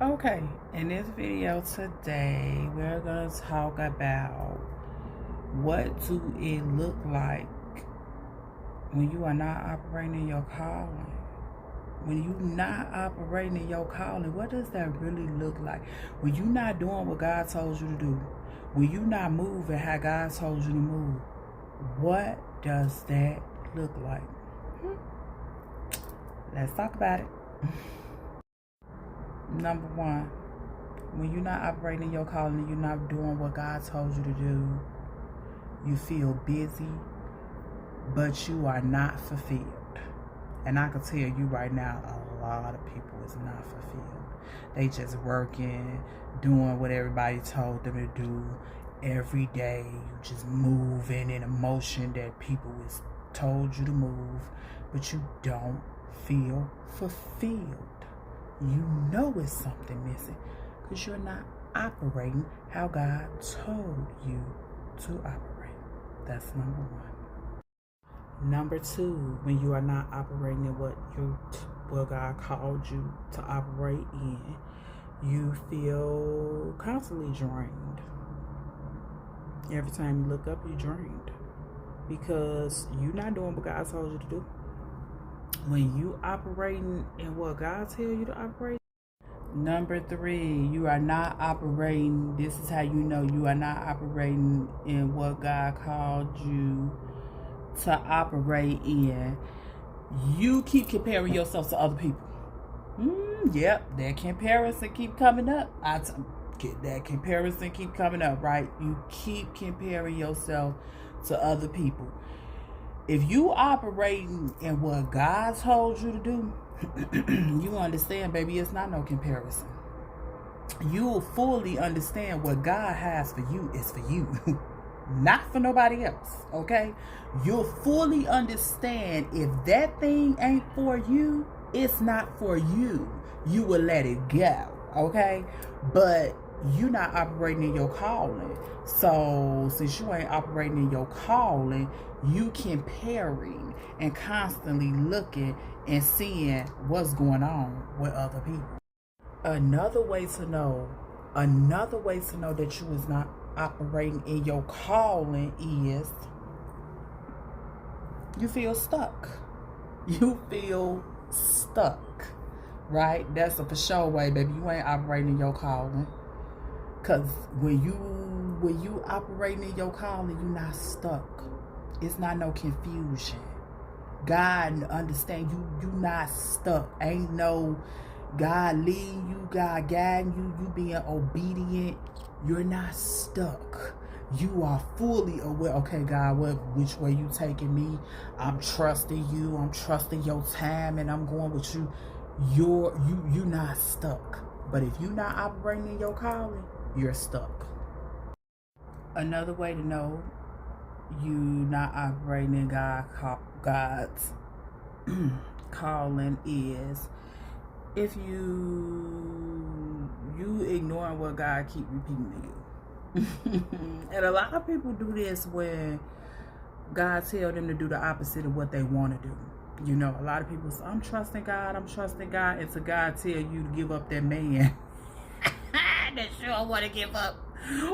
Okay, in this video today, we're going to talk about what do it look like when you are not operating in your calling. When you're not operating in your calling, what does that really look like? When you're not doing what God told you to do, when you're not moving how God told you to move, what does that look like? Let's talk about it. Number one, when you're not operating in your calling, you're not doing what God told you to do, you feel busy, but you are not fulfilled. And I can tell you right now, a lot of people is not fulfilled. They just working, doing what everybody told them to do every day. You just moving in a motion that people is told you to move, but you don't feel fulfilled. You know it's something missing because you're not operating how God told you to operate. That's number one. Number two, when you are not operating in what God called you to operate in, you feel constantly drained. Every time you look up, you're drained because you're not doing what God told you to do. When you operating in what God tells you to operate. Number three, you are not operating. This is how you know you are not operating in what God called you to operate in. You keep comparing yourself to other people. Yep, that comparison keep coming up. That comparison keep coming up, right? You keep comparing yourself to other people. If you operating in what God told you to do, you understand, baby, it's not no comparison. You'll fully understand what God has for you is for you. Not for nobody else, okay? You'll fully understand if that thing ain't for you, it's not for you. You will let it go, okay? But you're not operating in your calling. So since you ain't operating in your calling, you comparing and constantly looking and seeing what's going on with other people. Another way to know that you is not operating in your calling is you feel stuck. You feel stuck, right? That's a for sure way, baby. You ain't operating in your calling. Cause when you operating in your calling, you're not stuck. It's not no confusion. God understand you not stuck. Ain't no God leading you, God guiding you, you being obedient. You're not stuck. You are fully aware, okay, God, which way you taking me? I'm trusting you, I'm trusting your time, and I'm going with you. You're not stuck. But if you're not operating in your calling, you're stuck. Another way to know you not operating in God's calling is if you ignoring what God keep repeating to you. And a lot of people do this when God tell them to do the opposite of what they want to do. You know, a lot of people say, I'm trusting God, and to God tell you to give up that man that sure want to give up,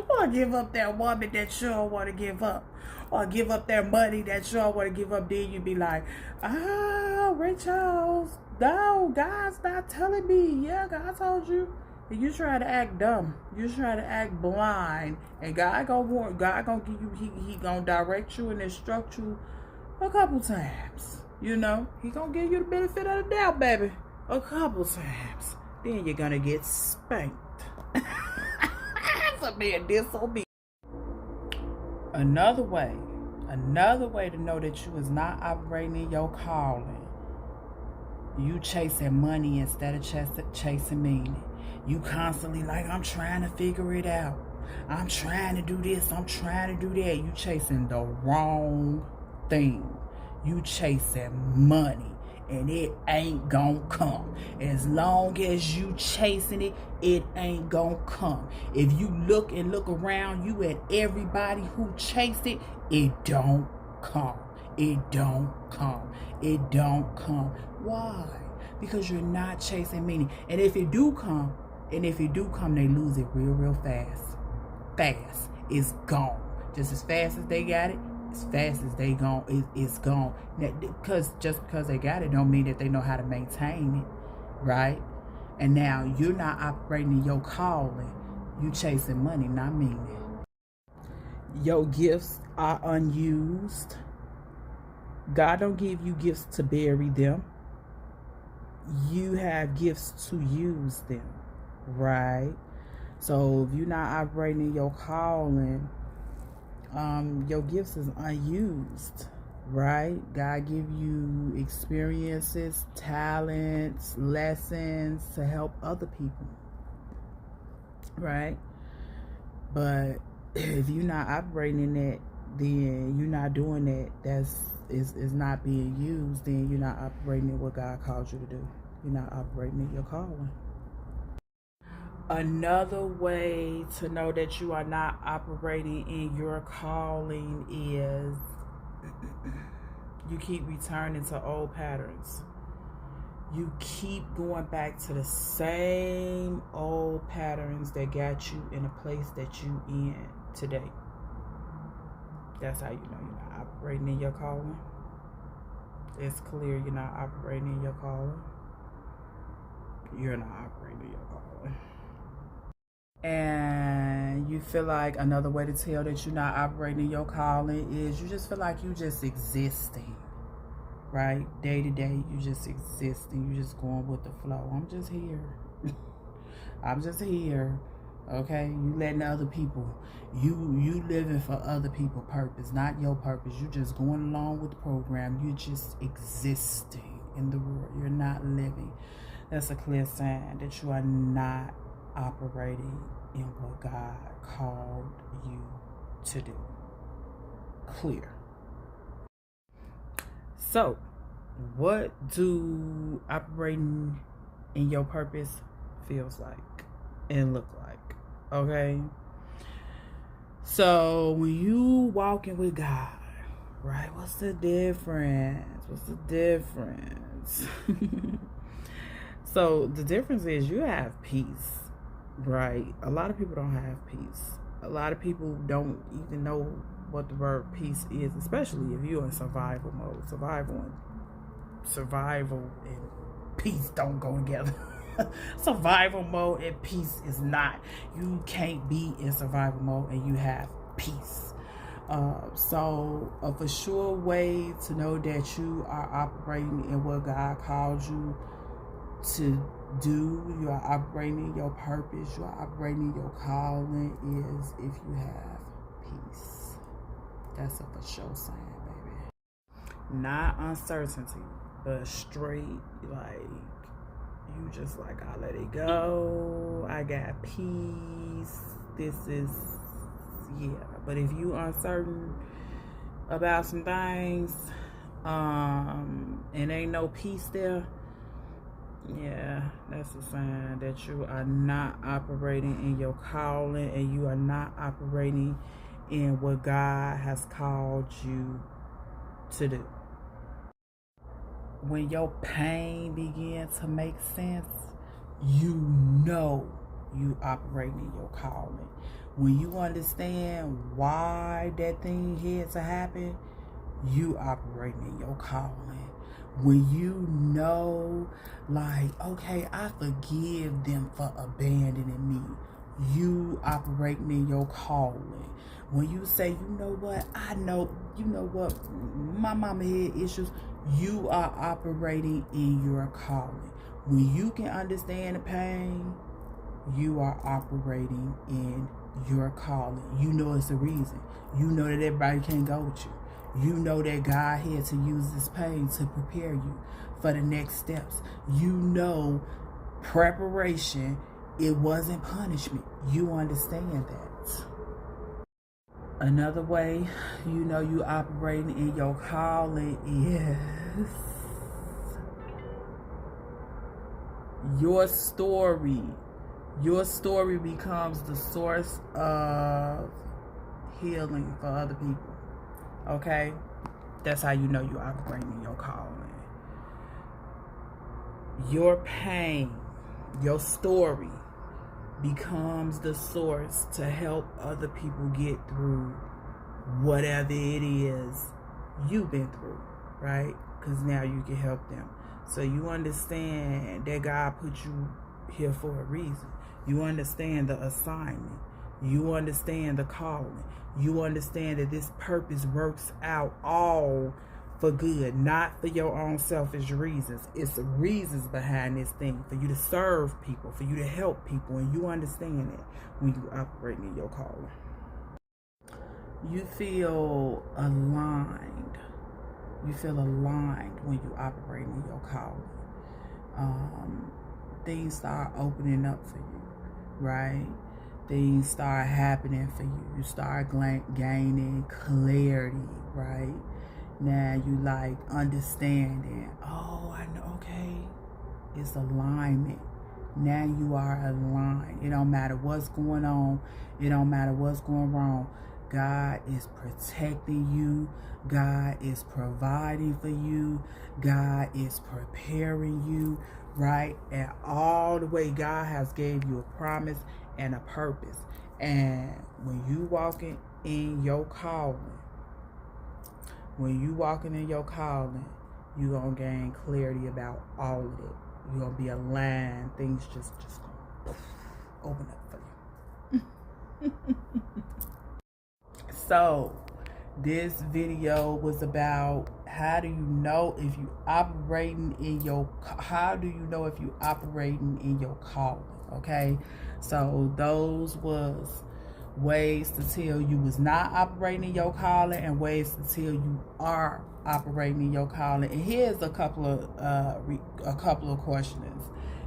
or give up that woman that sure want to give up, or give up their money that sure want to give up. Then you be like, Ray Charles, no, God's not telling me. Yeah, God told you. And you try to act dumb. You try to act blind. And God gonna give you, he gonna direct you and instruct you a couple times. You know, he gonna give you the benefit of the doubt, baby. A couple times. Then you're gonna get spanked. For being disobedient. Another way to know that you is not operating in your calling. You chasing money instead of chasing meaning. You constantly like, I'm trying to figure it out. I'm trying to do this. I'm trying to do that. You chasing the wrong thing. You chasing money. And it ain't gonna come. As long as you chasing it, it ain't gonna come. If you look around you at everybody who chased it, it don't come. It don't come. Why? Because you're not chasing meaning. And if it do come, And if it do come, they lose it real fast. Fast. It's gone. Just as fast as they got it, as fast as they gone, it's gone. Just because they got it don't mean that they know how to maintain it, right? And now you're not operating in your calling. You chasing money, not meaning. Your gifts are unused. God don't give you gifts to bury them. You have gifts to use them, right? So if you're not operating in your calling, your gifts is unused, right? God give you experiences, talents, lessons to help other people, right? But if you're not operating in that, then you're not doing that. Is not being used. Then you're not operating in what God called you to do. You're not operating in your calling. Another way to know that you are not operating in your calling is you keep returning to old patterns. You keep going back to the same old patterns that got you in a place that you in today. That's how you know you're not operating in your calling. It's clear you're not operating in your calling. You're not operating in your calling. And you feel like another way to tell that you're not operating in your calling is you just feel like you just existing, right? Day to day, you just existing. You just going with the flow. I'm just here. I'm just here. Okay, you letting other people, you living for other people's purpose, not your purpose. You just going along with the program. You just existing in the world. You're not living. That's a clear sign that you are not operating in what God called you to do. Clear. So, what do operating in your purpose feels like and look like? Okay, so when you walking with God, right, what's the difference? So the difference is you have peace, right? A lot of people don't have peace. A lot of people don't even know what the word peace is, especially if you're in survival mode. Survival and peace don't go together. Survival mode and peace is not. You can't be in survival mode and you have peace. So a for sure way to know that you are operating in what God called you to do, you are operating in your purpose, you are operating in your calling, is if you have peace. That's a for sure sign, baby. Not uncertainty, but straight, like, you just like, I let it go. I got peace. This is, yeah. But if you uncertain about some things, and ain't no peace there, yeah, that's a sign that you are not operating in your calling and you are not operating in what God has called you to do. When your pain begins to make sense, you know you operating in your calling. When you understand why that thing had to happen, you operating in your calling. When you know, like, okay, I forgive them for abandoning me, you operating in your calling. When you say, you know what, my mama had issues, you are operating in your calling. When you can understand the pain, you are operating in your calling. You know it's a reason. You know that everybody can't go with you. You know that God had to use this pain to prepare you for the next steps. You know preparation, it wasn't punishment. You understand that. Another way you know you operating in your calling is your story. Your story becomes the source of healing for other people. Okay? That's how you know you're operating in your calling. Your pain, your story, becomes the source to help other people get through whatever it is you've been through, right? Because now you can help them. So you understand that God put you here for a reason. You understand the assignment. You understand the calling. You understand that this purpose works out all for good, not for your own selfish reasons. It's the reasons behind this thing, for you to serve people, for you to help people, and you understand that when you operate in your calling. You feel aligned. You feel aligned when you operate in your calling. Things start opening up for you, right? Things start happening for you. You start gaining clarity, right? Now you like understanding. Oh, I know. Okay, it's alignment. Now you are aligned. It don't matter what's going on. It don't matter what's going wrong. God is protecting you. God is providing for you. God is preparing you, right? And all the way, God has gave you a promise and a purpose. And when you walking in your calling, you're going to gain clarity about all of it. You're going to be aligned. Things just going to open up for you. So, this video was about how do you know if you operating in your calling, okay? So those was ways to tell you was not operating in your calling and ways to tell you are operating in your calling. And here's a couple of questions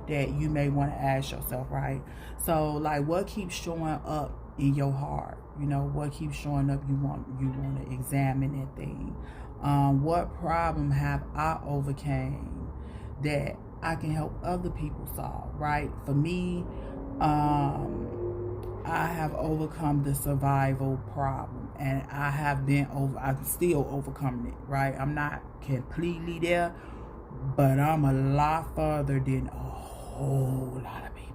that you may want to ask yourself, right? So like, what keeps showing up in your heart? You know, what keeps showing up? You want to examine that thing. What problem have I overcame that I can help other people solve, right? For me, I have overcome the survival problem, and I'm still overcoming it, right? I'm not completely there, but I'm a lot further than a whole lot of people.